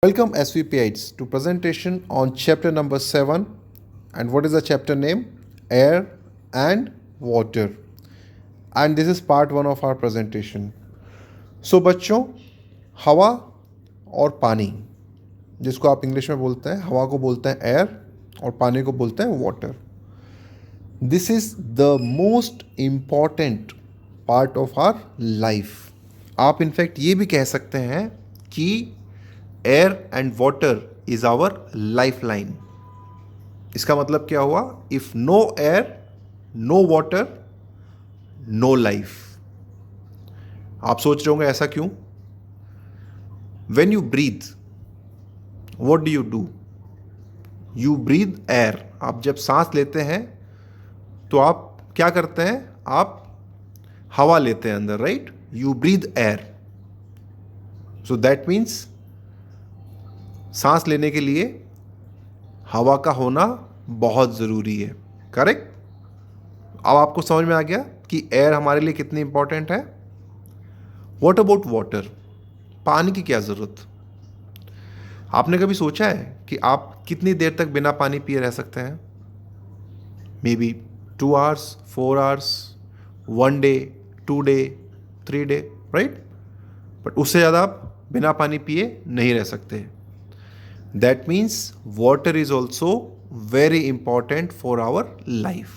Welcome SVPites to presentation on chapter number 7. And what is the chapter name? Air and water. And this is part 1 of our presentation. So बच्चों, हवा और पानी, जिसको आप English में बोलते हैं, हवा को बोलते हैं एयर और पानी को बोलते हैं water. This is the most important part of our life. आप इनफैक्ट ये भी कह सकते हैं कि air and water is our life line. इसका मतलब क्या हुआ? If no air, no water, no life. आप सोच रहे होंगे ऐसा क्यों? When you breathe, what do you do? You breathe air. आप जब सांस लेते हैं तो आप क्या करते हैं? आप हवा लेते हैं अंदर, right? You breathe air. So that means सांस लेने के लिए हवा का होना बहुत ज़रूरी है. करेक्ट? अब आपको समझ में आ गया कि एयर हमारे लिए कितनी इंपॉर्टेंट है. What about water? पानी की क्या ज़रूरत? आपने कभी सोचा है कि आप कितनी देर तक बिना पानी पिए रह सकते हैं? May be 2 hours, 4 hours, 1 day, 2 day, 3 day, right? But उससे ज़्यादा आप बिना पानी पिए नहीं रह सकते. That means water is also very important for our life.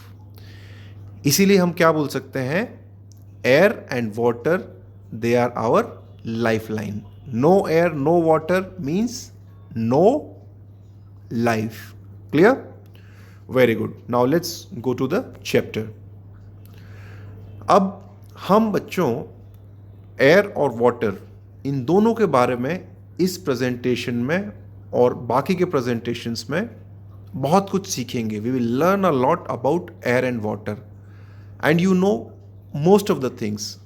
इसीलिए हम क्या बोल सकते हैं? Air and water, they are our lifeline. No air, no water means no life. Clear? Very good. Now let's go to the chapter. अब हम बच्चों air और वाटर इन दोनों के बारे में इस प्रेजेंटेशन में और बाकी के प्रेजेंटेशंस में बहुत कुछ सीखेंगे. We will learn a lot about air and water and you know most of the things.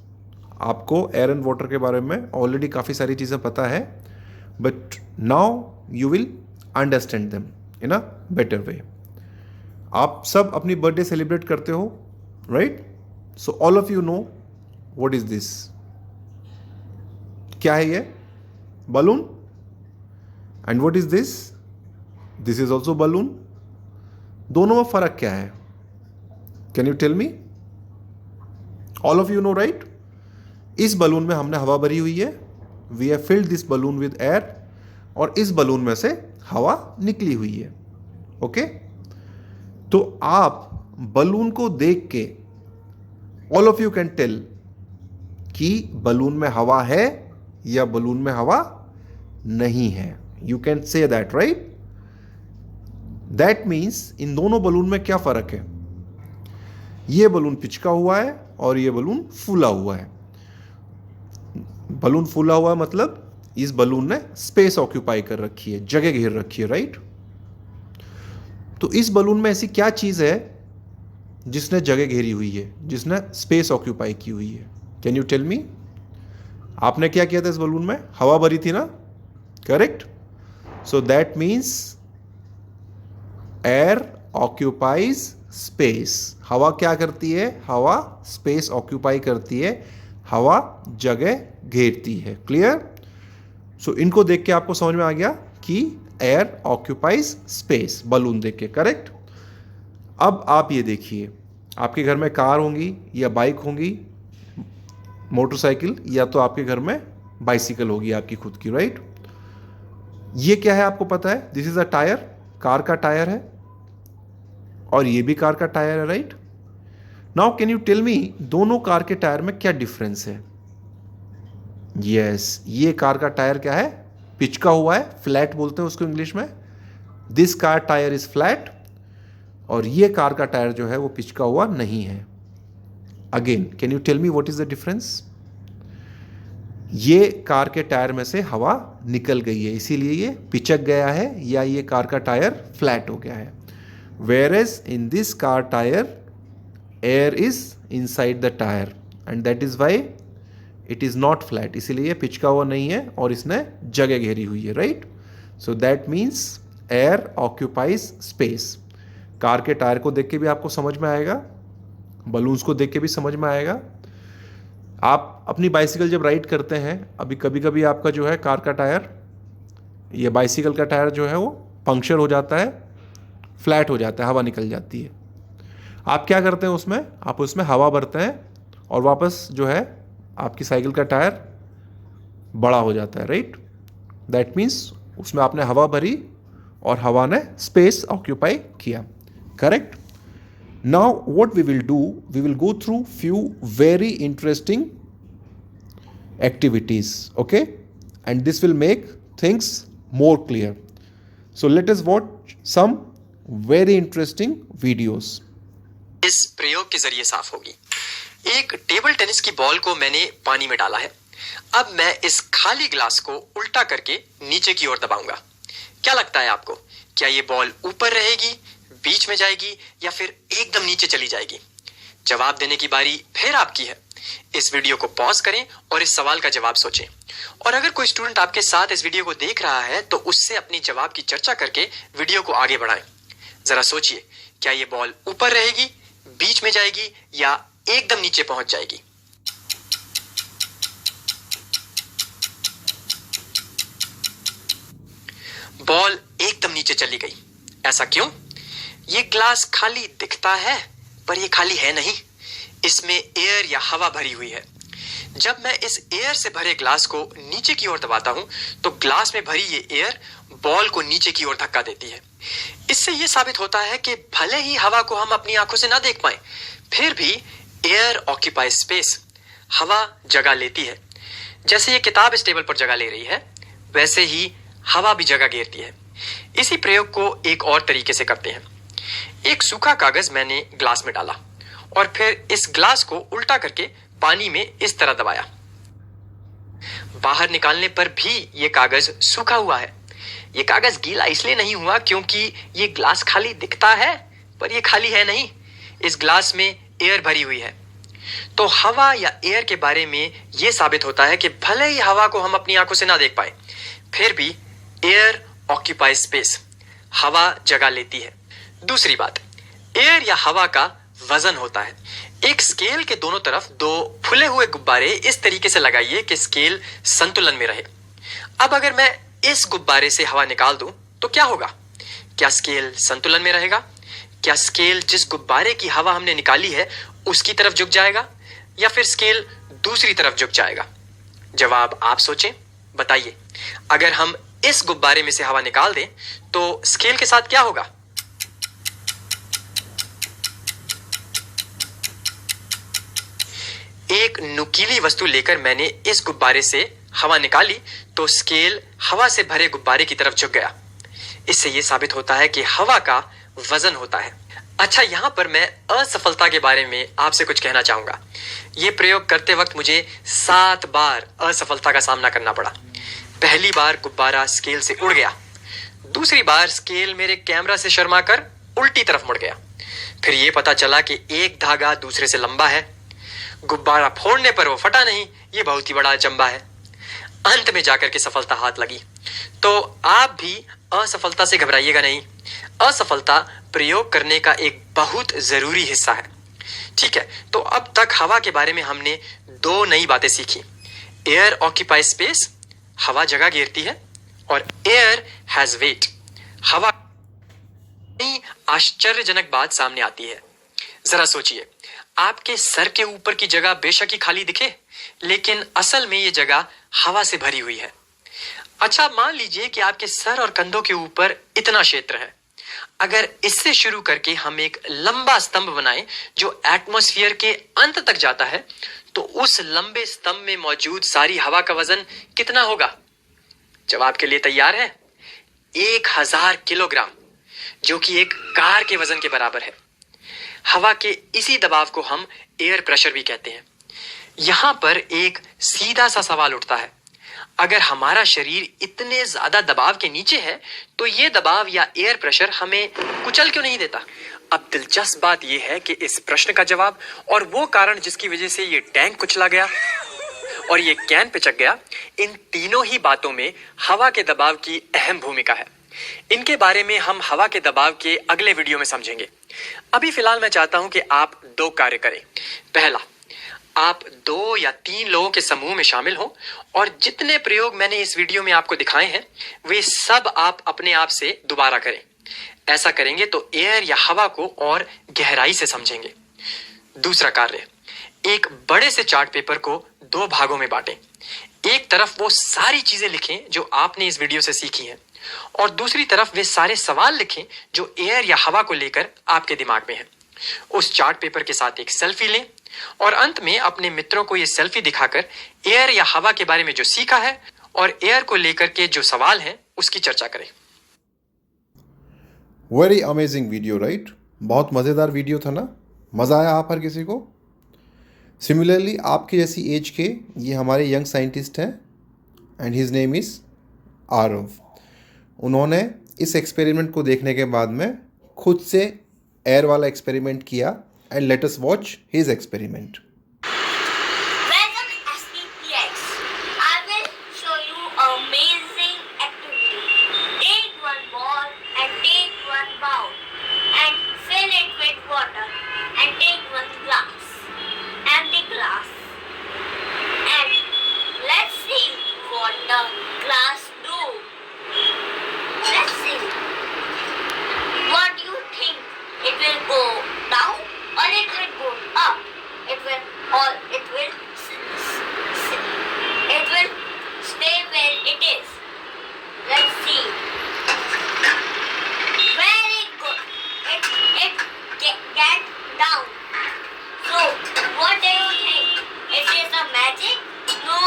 आपको एयर एंड वाटर के बारे में ऑलरेडी काफ़ी सारी चीज़ें पता है, but now you will understand them in a better way. आप सब अपनी बर्थडे सेलिब्रेट करते हो, राइट? So all of you know what is this. क्या है ये? Balloon. And what is this? This is also balloon. दोनों में फर्क क्या है? Can you tell me? All of you know, right? इस बलून में हमने हवा भरी हुई है. We have filled this balloon with air. और इस बलून में से हवा निकली हुई है. ओके? तो आप बलून को देख के all of you can tell कि बलून में हवा है या बलून में हवा नहीं है. You can say that, right? That means इन दोनों बलून में क्या फर्क है? ये बलून पिचका हुआ है और ये बलून फूला हुआ है. बलून फूला हुआ मतलब इस बलून ने स्पेस ऑक्यूपाई कर रखी है, जगह घेर रखी है, राइट? तो इस बलून में ऐसी क्या चीज है जिसने जगह घेरी हुई है, जिसने स्पेस ऑक्यूपाई की हुई है? Can you tell me? आपने क्या किया था इस बलून में? हवा भरी थी ना? Correct? So that means air occupies space. हवा क्या करती है? हवा स्पेस ऑक्यूपाई करती है. हवा जगह घेरती है. क्लियर? सो इनको देख के आपको समझ में आ गया कि एयर ऑक्यूपाइज स्पेस, बलून देख के. करेक्ट? अब आप ये देखिए, आपके घर में कार होंगी या बाइक होंगी, मोटरसाइकिल, या तो आपके घर में बाइसिकल होगी आपकी खुद की, राइट? ये क्या है आपको पता है? This is a tyre. Car का टायर है और ये भी कार का टायर है, right? Now can you tell me दोनों कार के टायर में क्या डिफरेंस है? यस, ये कार का टायर क्या है? पिचका हुआ है, फ्लैट बोलते हैं उसको इंग्लिश में. This car tyre is flat. और ये कार का टायर जो है वो पिचका हुआ नहीं है. Again, can you tell me what is the difference? ये कार के टायर में से हवा निकल गई है, इसीलिए ये पिचक गया है, या ये कार का टायर फ्लैट हो गया है. Whereas in this car tyre air is inside the tyre and that is why it is not flat. इसीलिए ये पिचका हुआ नहीं है और इसने जगह घेरी हुई है, right? So that means air occupies space. Car के टायर को देख के भी आपको समझ में आएगा, बलून्स को देख के भी समझ में आएगा. आप अपनी बाइसिकल जब राइड करते हैं, अभी कभी कभी आपका जो है कार का टायर ये बाइसिकल का टायर जो है वो पंक्चर हो जाता है, फ्लैट हो जाता है, हवा निकल जाती है। आप क्या करते हैं उसमें, आप उसमें हवा भरते हैं और वापस जो है आपकी साइकिल का टायर बड़ा हो जाता है, राइट। दैट मीन्स उसमें आपने हवा भरी और हवा ने स्पेस ऑक्यूपाई किया, correct. Now what we will do, we will go through few very interesting activities, okay, and this will make things more clear. So let us watch some very interesting videos. इस प्रयोग के जरिए साफ होगी। एक table tennis की ball को मैंने पानी में डाला है। अब मैं इस खाली ग्लास को उल्टा करके नीचे की ओर दबाऊंगा। क्या लगता है आपको, क्या ये बॉल ऊपर रहेगी, बीच में जाएगी या फिर एकदम नीचे चली जाएगी? जवाब देने की बारी फिर आपकी है। इस वीडियो को पॉज करें और इस सवाल का जवाब सोचें। और अगर कोई स्टूडेंट आपके साथ इस वीडियो को देख रहा है तो उससे अपनी जवाब की चर्चा करके वीडियो को आगे बढ़ाएं। जरा सोचिए, क्या ये बॉल ऊपर रहेगी, बीच में जाएगी या एकदम नीचे पहुंच जाएगी? बॉल एकदम नीचे चली गई। ऐसा क्यों? ये ग्लास खाली दिखता है पर ये खाली है नहीं। इसमें एयर या हवा भरी हुई है। जब मैं इस एयर से भरे ग्लास को नीचे की ओर दबाता हूं तो ग्लास में भरी ये एयर बॉल को नीचे की ओर धक्का देती है। इससे यह साबित होता है कि भले ही हवा को हम अपनी आंखों से ना देख पाए, फिर भी एयर ऑक्यूपाइज स्पेस, हवा जगह लेती है। जैसे ये किताब इस टेबल पर जगह ले रही है, वैसे ही हवा भी जगह घेरती है। इसी प्रयोग को एक और तरीके से करते हैं। एक सूखा कागज मैंने ग्लास में डाला और फिर इस ग्लास को उल्टा करके पानी में इस तरह दबाया। बाहर निकालने पर भी ये कागज सूखा हुआ है। ये कागज गीला इसलिए नहीं हुआ क्योंकि ये ग्लास खाली दिखता है पर ये खाली है नहीं। इस ग्लास में एयर भरी हुई है। तो हवा या एयर के बारे में यह साबित होता है कि भले ही हवा को हम अपनी आंखों से ना देख पाए, फिर भी एयर ऑक्यूपाइज स्पेस, हवा जगह लेती है। दूसरी बात, एयर या हवा का वजन होता है। एक स्केल के दोनों तरफ दो फुले हुए गुब्बारे इस तरीके से लगाइए कि स्केल संतुलन में रहे। अब अगर मैं इस गुब्बारे से हवा निकाल दूं तो क्या होगा? क्या स्केल संतुलन में रहेगा? क्या स्केल जिस गुब्बारे की हवा हमने निकाली है उसकी तरफ झुक जाएगा या फिर स्केल दूसरी तरफ झुक जाएगा? जवाब आप सोचें, बताइए। अगर हम इस गुब्बारे में से हवा निकाल दें तो स्केल के साथ क्या होगा? एक नुकीली वस्तु लेकर मैंने इस गुब्बारे से हवा निकाली तो स्केल हवा से भरे गुब्बारे की तरफ झुक गया। इससे यह साबित होता है कि हवा का वजन होता है। अच्छा, यहां पर मैं असफलता के बारे में आपसे कुछ कहना चाहूंगा। यह प्रयोग करते वक्त मुझे 7 बार असफलता का सामना करना पड़ा। पहली बार गुब्बारा स्केल से उड़ गया। दूसरी बार स्केल मेरे कैमरा से शर्माकर उल्टी तरफ मुड़ गया। फिर यह पता चला कि एक धागा दूसरे से लंबा है। गुब्बारा फोड़ने पर वो फटा नहीं, ये बहुत ही बड़ा अचंबा है। अंत में जाकर के सफलता हाथ लगी। तो आप भी असफलता से घबराइएगा नहीं। असफलता प्रयोग करने का एक बहुत जरूरी हिस्सा है। ठीक है, तो अब तक हवा के बारे में हमने 2 नई बातें सीखी। एयर ऑक्यूपाइज स्पेस, हवा जगह घेरती है, और एयर हैज वेट, हवा। नई आश्चर्यजनक बात सामने आती है। जरा सोचिए, आपके सर के ऊपर की जगह बेशक ही खाली दिखे, लेकिन असल में यह जगह हवा से भरी हुई है। अच्छा, मान लीजिए कि आपके सर और कंधों के ऊपर इतना क्षेत्र है। अगर इससे शुरू करके हम एक लंबा स्तंभ बनाएं जो एटमॉस्फेयर के अंत तक जाता है, तो उस लंबे स्तंभ में मौजूद सारी हवा का वजन कितना होगा? जवाब के लिए तैयार है? 1000 किलोग्राम, जो कि एक कार के वजन के बराबर है। हवा के इसी दबाव को हम एयर प्रेशर भी कहते हैं। यहां पर एक सीधा सा सवाल उठता है, अगर हमारा शरीर इतने ज्यादा दबाव के नीचे है तो यह दबाव या एयर प्रेशर हमें कुचल क्यों नहीं देता? अब दिलचस्प बात यह है कि इस प्रश्न का जवाब और वो कारण जिसकी वजह से ये टैंक कुचला गया और ये कैन पिचक गया, इन तीनों ही बातों में हवा के दबाव की अहम भूमिका है। इनके बारे में हम हवा के दबाव के अगले वीडियो में समझेंगे। अभी फिलहाल मैं चाहता हूं कि आप 2 कार्य करें। पहला, आप 2 या 3 लोगों के समूह में शामिल हो और जितने प्रयोग मैंने इस वीडियो में आपको दिखाए हैं वे सब आप अपने आप से दोबारा करें। ऐसा करेंगे तो एयर या हवा को और गहराई से समझेंगे। दूसरा कार्य, एक बड़े से चार्ट पेपर को 2 भागों में बांटें। एक तरफ वो सारी चीजें लिखें जो आपने इस वीडियो से सीखी हैं और दूसरी तरफ वे सारे सवाल लिखें जो एयर या हवा को लेकर आपके दिमाग में हैं। उस चार्ट पेपर के साथ एक सेल्फी लें और अंत में अपने मित्रों को ये सेल्फी दिखाकर एयर या हवा के बारे में जो सीखा है और एयर को लेकर के जो सवाल हैं उसकी चर्चा करें। Very amazing video, right? बहुत मज़ेदार वीडियो था ना? मज़ा आया आप हर किसी को? सिमिलरली आपकी जैसी एज के ये हमारे यंग साइंटिस्ट हैं and his name is Aarav. उन्होंने इस एक्सपेरिमेंट को देखने के बाद में खुद से एयर वाला एक्सपेरिमेंट किया and let us watch his experiment. Welcome SPPX. I will show you an amazing activity. Take one ball and take one bowl and fill it with water and take one glass, empty glass, and let's see what the glass do. Let's see. What do you think? It will go down or it will go up? It will stay where it is. Let's see. Very good. It get down. So what do you think? It is a magic? No.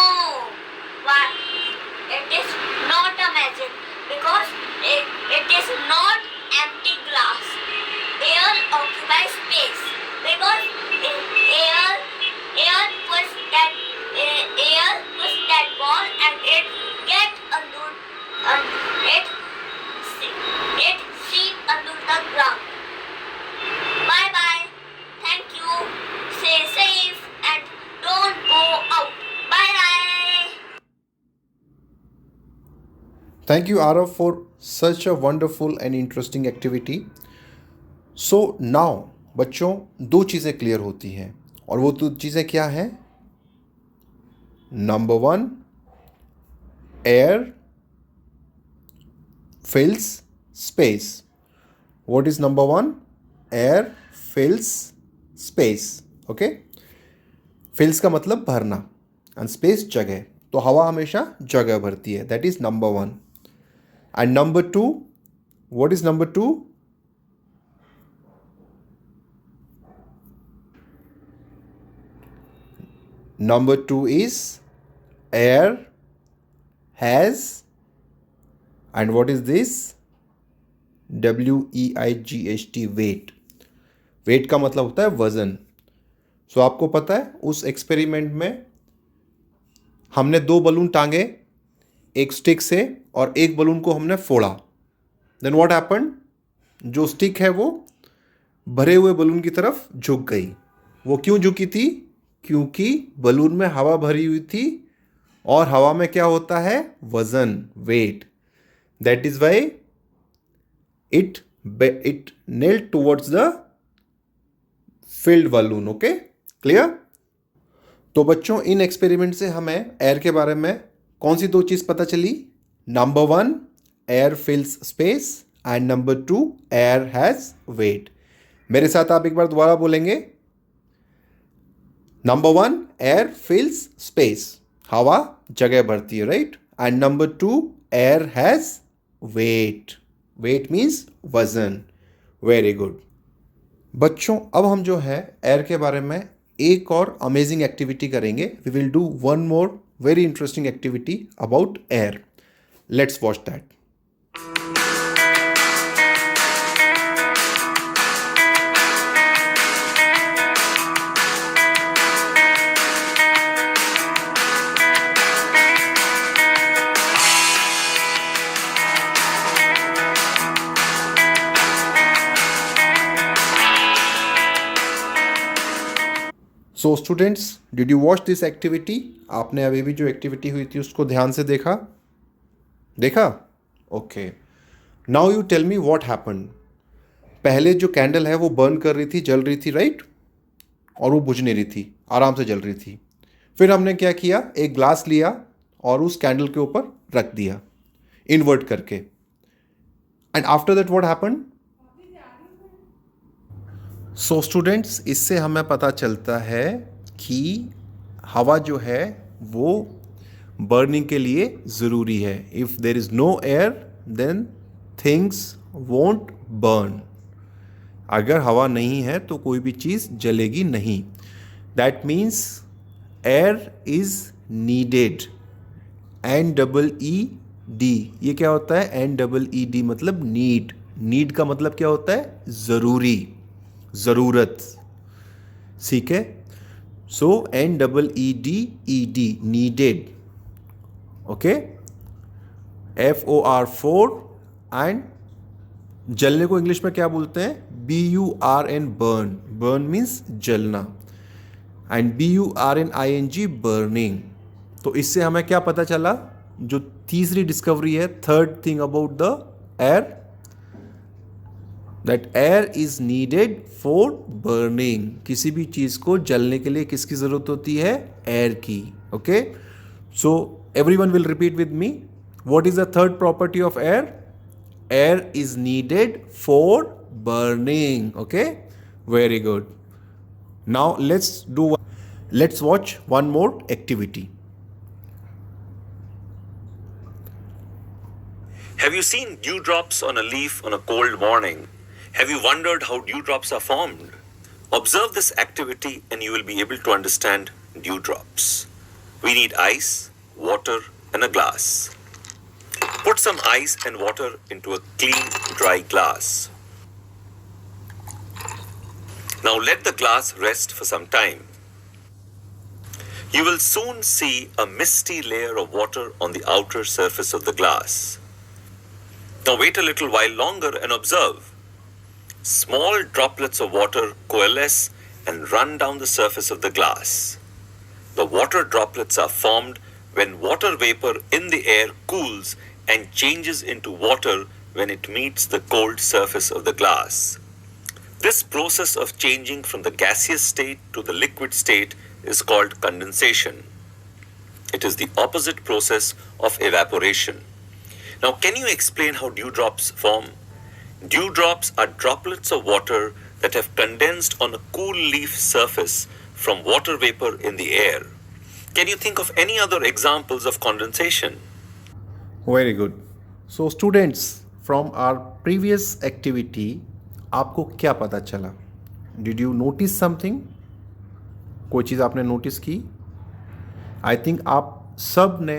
Why? It is not a magic because it is not empty glass. Air occupies space because air push that ball and it get under it seep under the ground. Bye bye. Thank you. Stay safe and don't go out. Bye bye. Thank you Arav for such a wonderful and interesting activity. So now बच्चों 2 चीज़ें clear होती हैं और वो 2 चीज़ें क्या हैं? Number 1, air fills space. What is number 1? Air fills space. Okay? Fills का मतलब भरना and space जगह, तो हवा हमेशा जगह भरती है. That is number 1. And number 2, what is number 2? Number 2 is air has, and what is this? WEIGHT, weight. weight का मतलब होता है वजन. सो आपको पता है उस एक्सपेरिमेंट में हमने 2 बलून टांगे एक स्टिक से और एक बलून को हमने फोड़ा. Then what happened? जो स्टिक है वो भरे हुए बलून की तरफ झुक गई. वो क्यों झुकी थी? क्योंकि बलून में हवा भरी हुई थी और हवा में क्या होता है? वजन, weight. That is why it nailed towards the filled balloon. Okay, clear? तो बच्चों इन एक्सपेरिमेंट से हमें एयर के बारे में कौन सी 2 चीज़ पता चली? Number 1, air fills space and number 2, air has weight. मेरे साथ आप एक बार दोबारा बोलेंगे. नंबर 1, एयर फिल्स स्पेस, हवा जगह भरती है, right? And number 2, air has weight. Weight means वजन. Very good. बच्चों अब हम जो है एयर के बारे में एक और अमेजिंग एक्टिविटी करेंगे. We will do one more very interesting activity about air. Let's watch that. So students, did you watch this activity? आपने अभी भी जो एक्टिविटी हुई थी उसको ध्यान से देखा? Okay. Now you tell me what happened. पहले जो कैंडल है वो बर्न कर रही थी, जल रही थी, राइट? और वो बुझ नहीं रही थी, आराम से जल रही थी। फिर हमने क्या किया, एक ग्लास लिया और उस कैंडल के ऊपर रख दिया इन्वर्ट करके। And after that what happened? So students, इससे हमें पता चलता है कि हवा जो है वो बर्निंग के लिए ज़रूरी है। If there is no air then things won't burn. अगर हवा नहीं है तो कोई भी चीज़ जलेगी नहीं। That means air is needed. NEED, ये क्या होता है? NEED मतलब नीड। नीड का मतलब क्या होता है? ज़रूरी, ज़रूरत। ठीक है, सो NEEDED, needed. Okay, FOR and जलने को इंग्लिश में क्या बोलते हैं? BURN, burn. बर्न मीन्स जलना। And BURNING, burning. तो इससे हमें क्या पता चला? जो तीसरी डिस्कवरी है, third thing about the air, that air is needed for burning. किसी भी चीज को जलने के लिए किसकी जरूरत होती है? एयर की। Okay, so everyone will repeat with me, what is the third property of air? Air is needed for burning. Okay, very good. Now let's watch one more activity. Have you seen dewdrops on a leaf on a cold morning? Have you wondered how dewdrops are formed? Observe this activity and you will be able to understand dewdrops. We need ice, water, and a glass. Put some ice and water into a clean, dry glass. Now let the glass rest for some time. You will soon see a misty layer of water on the outer surface of the glass. Now wait a little while longer and observe. Small droplets of water coalesce and run down the surface of the glass. The water droplets are formed when water vapor in the air cools and changes into water when it meets the cold surface of the glass. This process of changing from the gaseous state to the liquid state is called condensation. It is the opposite process of evaporation. Now, can you explain how dewdrops form? Dewdrops are droplets of water that have condensed on a cool leaf surface from water vapor in the air. Can you think of any other examples of condensation? Very good. So students, from our previous activity, आपको क्या पता चला? Did you notice something? कोई चीज़ आपने notice की? I think आप सब ने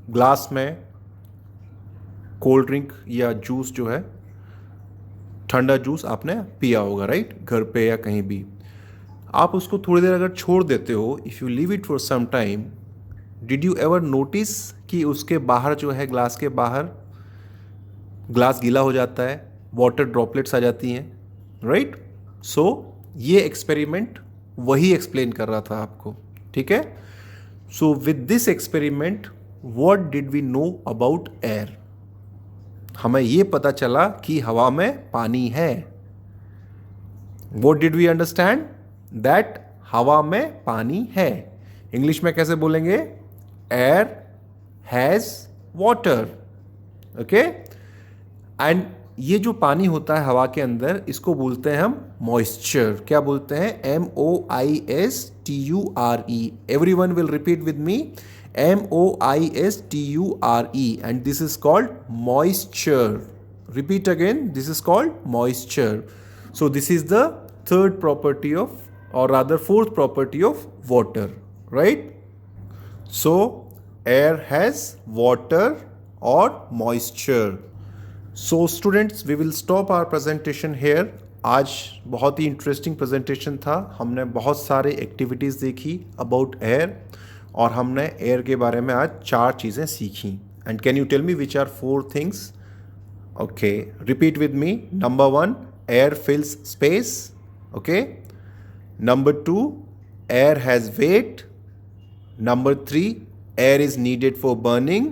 ग्लास में कोल्ड ड्रिंक या जूस जो है, ठंडा जूस आपने पिया होगा, राइट? घर पे या कहीं भी। आप उसको थोड़ी देर अगर छोड़ देते हो, if you leave it for some time, did you ever notice कि उसके बाहर जो है, ग्लास के बाहर, ग्लास गीला हो जाता है, वाटर ड्रॉपलेट्स आ जाती हैं, राइट? सो ये एक्सपेरिमेंट वही एक्सप्लेन कर रहा था आपको, ठीक है? So with this experiment what did we know about air? हमें ये पता चला कि हवा में पानी है। What did we understand? That हवा में पानी है। इंग्लिश में कैसे बोलेंगे? Air has water. Okay, and ये जो पानी होता है हवा के अंदर, इसको बोलते हैं हम मॉइस्चर। क्या बोलते हैं? MOISTURE। Everyone will repeat with me, MOISTURE, and this is called moisture. Repeat again, this is called moisture. So this is the third property of, or rather fourth property of water, right? So air has water or moisture. So students, we will stop our presentation here. आज बहुत ही interesting presentation था। हमने बहुत सारे activities देखी about air, और हमने air के बारे में आज 4 चीज़ें सीखी। And can you tell me which are 4 things? Okay, repeat with me. Number 1, air fills space. Okay, Number 2, air has weight. Number 3, air is needed for burning.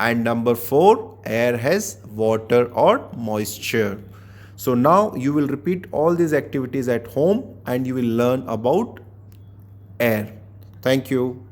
And number 4, air has water or moisture. So now you will repeat all these activities at home and you will learn about air. Thank you.